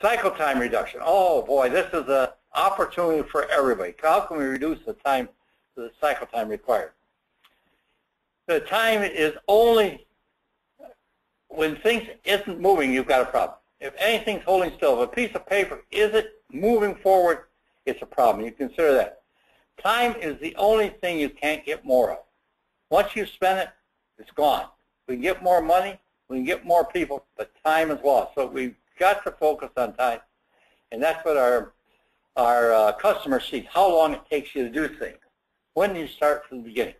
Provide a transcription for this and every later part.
Cycle time reduction. Oh boy, this is an opportunity for everybody. How can we reduce the time, the cycle time required? The time is only when things isn't moving, you've got a problem. If anything's holding still, if a piece of paper isn't moving forward, it's a problem. You consider that. Time is the only thing you can't get more of. Once you spend it, it's gone. We can get more money, we can get more people, but time is lost. So we've got to focus on time, and that's what our customer sees, how long it takes you to do things. When do you start from the beginning?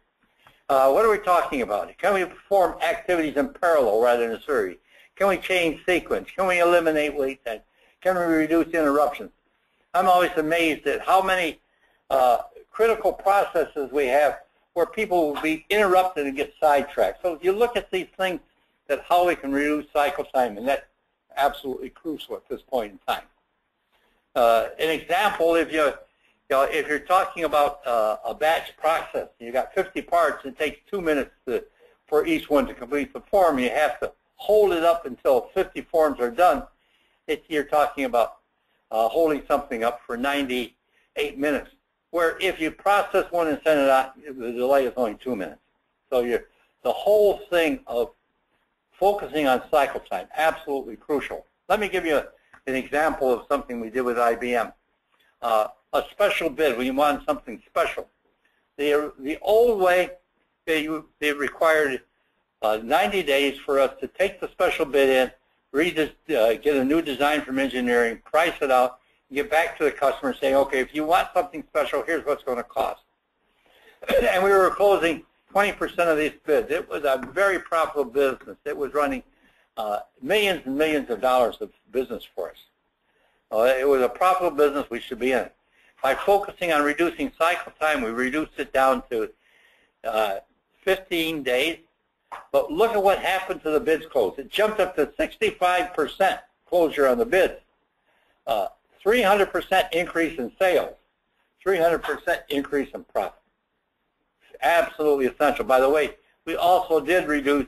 What are we talking about? Can we perform activities in parallel rather than series? Can we change sequence? Can we eliminate wait time? Can we reduce interruptions? I'm always amazed at how many critical processes we have where people will be interrupted and get sidetracked. So if you look at these things, that how we can reduce cycle time, and that's absolutely crucial at this point in time. An example, if you're talking about a batch process, you got 50 parts, it takes 2 minutes for each one to complete the form. You have to hold it up until 50 forms are done. You're talking about holding something up for 98 minutes, where if you process one and send it out, the delay is only 2 minutes. So the whole thing of focusing on cycle time, absolutely crucial. Let me give you an example of something we did with IBM. A special bid, when you want something special. The old way, they required 90 days for us to take the special bid in, get a new design from engineering, price it out, get back to the customer saying, okay, if you want something special, here's what's going to cost. And we were closing 20% of these bids. It was a very profitable business. It was running millions and millions of dollars of business for us. It was a profitable business. We should be in it. By focusing on reducing cycle time, we reduced it down to 15 days. But look at what happened to the bids closed. It jumped up to 65% closure on the bids. 300% increase in sales. 300% increase in profit. Absolutely essential. By the way, we also did reduce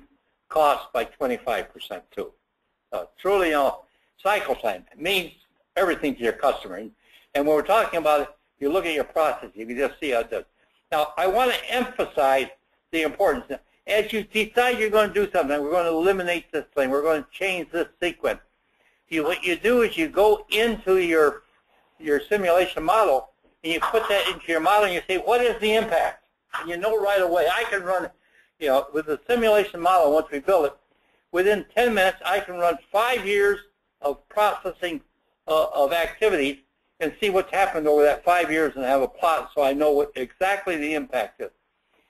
costs by 25% too. Truly, cycle time means everything to your customer. And when we're talking about it, you look at your process, you can just see how it does. Now, I want to emphasize the importance. As you decide you're going to do something, we're going to eliminate this thing, we're going to change this sequence. What you do is you go into your simulation model, and you put that into your model, and you say, what is the impact? And you know right away. I can run, with the simulation model, once we build it, within 10 minutes, I can run 5 years of processing of activities and see what's happened over that 5 years and have a plot so I know what exactly the impact is.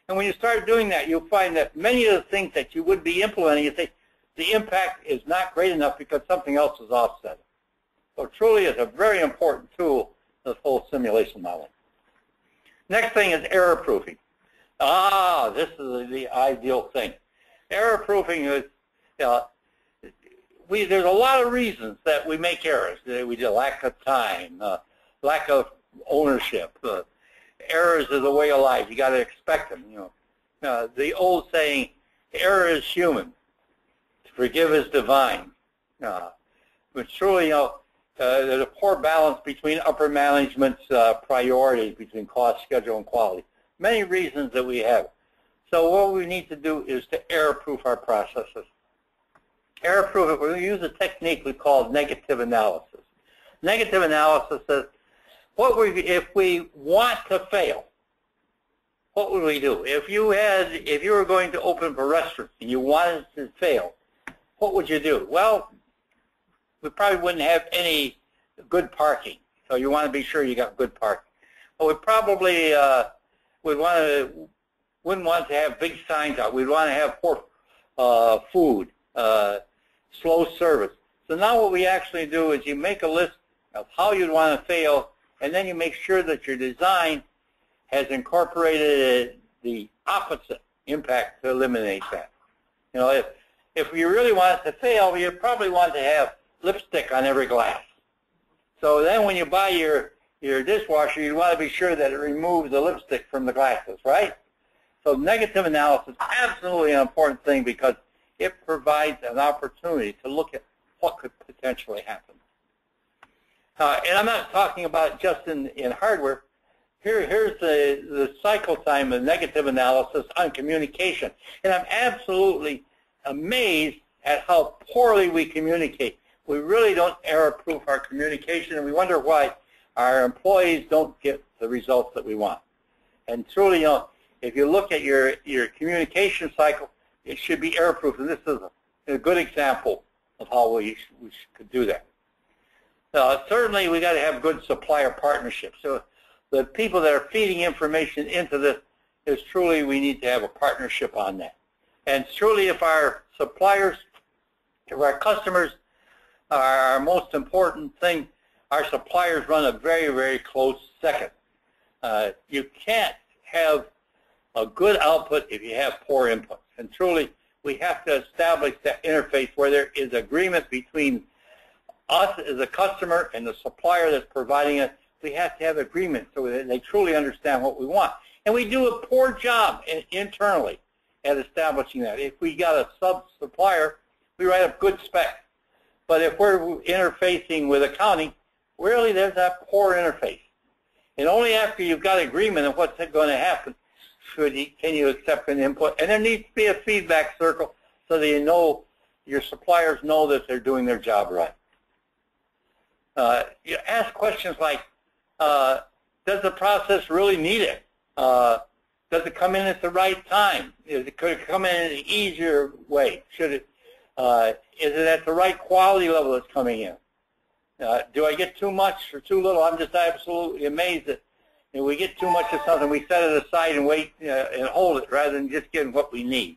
And when you start doing that, you'll find that many of the things that you would be implementing, you say, the impact is not great enough because something else is offset. So truly it's a very important tool, this whole simulation modeling. Next thing is error proofing. This is the ideal thing. Error proofing is, there's a lot of reasons that we make errors. We do lack of time, lack of ownership. Errors is a way of life. You got to expect them. The old saying, error is human. To forgive is divine. But truly, there's a poor balance between upper management's priorities between cost, schedule, and quality. Many reasons that we have. So what we need to do is to error-proof our processes. Error-proof it, we're going to use a technique we call negative analysis. Negative analysis says, if we want to fail, what would we do? If you were going to open up a restaurant and you wanted to fail, what would you do? Well, we probably wouldn't have any good parking. So you want to be sure you got good parking. Well, we probably wouldn't want to have big signs out. We'd want to have poor food, slow service. So now what we actually do is you make a list of how you'd want to fail, and then you make sure that your design has incorporated the opposite impact to eliminate that. If you really want it to fail, you probably want to have lipstick on every glass. So then when you buy your dishwasher, you want to be sure that it removes the lipstick from the glasses, right? So negative analysis is absolutely an important thing because it provides an opportunity to look at what could potentially happen. And I'm not talking about just in hardware. Here's the cycle time, the negative analysis on communication. And I'm absolutely amazed at how poorly we communicate. We really don't error-proof our communication, and we wonder why our employees don't get the results that we want. And truly, you know, if you look at your communication cycle, it should be error-proof, and this is a good example of how we could do that. Certainly, we got to have good supplier partnerships. So the people that are feeding information into this is truly we need to have a partnership on that. And truly, if our suppliers, if our customers are our most important thing, our suppliers run a very, very close second. You can't have a good output if you have poor inputs. And truly, we have to establish that interface where there is agreement between us as a customer and the supplier that's providing it. We have to have agreement so that they truly understand what we want. And we do a poor job internally at establishing that. If we got a sub-supplier, we write up good specs. But if we're interfacing with accounting, really there's that poor interface. And only after you've got agreement on what's going to happen can you accept an input. And there needs to be a feedback circle so that you know, your suppliers know that they're doing their job right. You ask questions like, does the process really need it? Does it come in at the right time? Could it come in an easier way? Should it? Is it at the right quality level that's coming in? Do I get too much or too little? I'm just absolutely amazed that we get too much of something, we set it aside and wait and hold it rather than just getting what we need.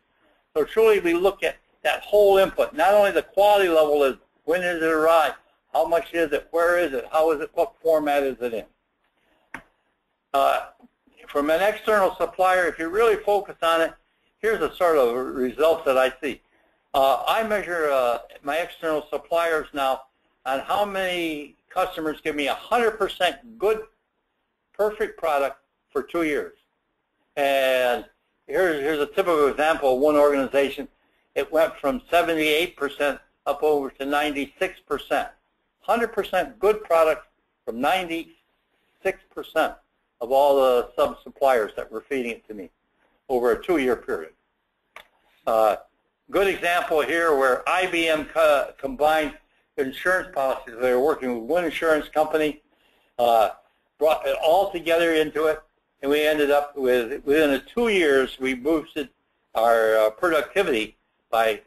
So truly we look at that whole input, not only the quality level is when does it arrive, how much is it, where is it, how is it, what format is it in. From an external supplier, if you really focus on it, here's a sort of results that I see. I measure my external suppliers now on how many customers give me 100% good, perfect product for 2 years. And here's a typical example of one organization. It went from 78% up over to 96%. 100% good product from 96% of all the sub-suppliers that were feeding it to me over a 2-year period. Good example here where IBM combined insurance policies. They were working with one insurance company, brought it all together into it, and we ended up with, within 2 years, we boosted our productivity by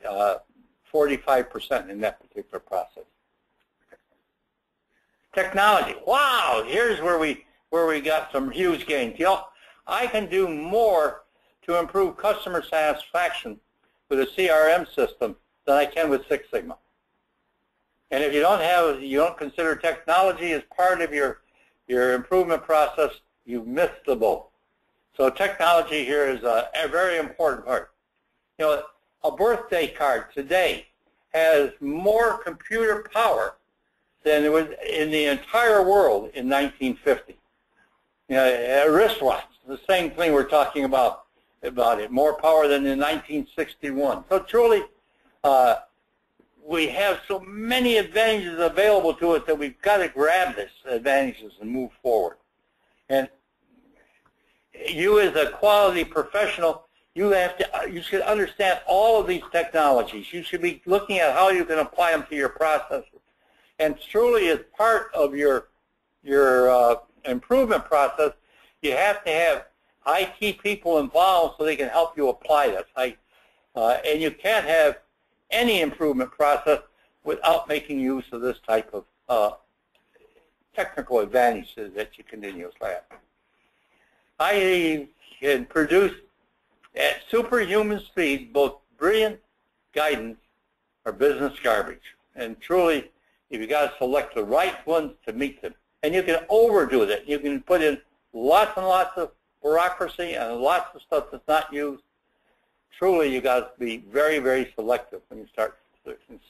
45% in that particular process. Technology. Wow, here's where we got some huge gains. You know, I can do more to improve customer satisfaction with a CRM system than I can with Six Sigma. And if you don't consider technology as part of your improvement process, you've missed the boat. So technology here is a very important part. You know, a birthday card today has more computer power than it was in the entire world in 1950. You know, a wristwatch, the same thing we're talking about it, more power than in 1961. So truly, we have so many advantages available to us that we've got to grab these advantages and move forward. And you as a quality professional, you should understand all of these technologies. You should be looking at how you can apply them to your processes. And truly, as part of your improvement process, you have to have IT people involved so they can help you apply this. And you can't have any improvement process without making use of this type of technical advantages that you continuously have. I can produce at superhuman speed both brilliant guidance or business garbage. And truly, if you got to select the right ones to meet them. And you can overdo it. You can put in lots and lots of bureaucracy and lots of stuff that's not used. Truly, you got to be very, very selective when you start searching.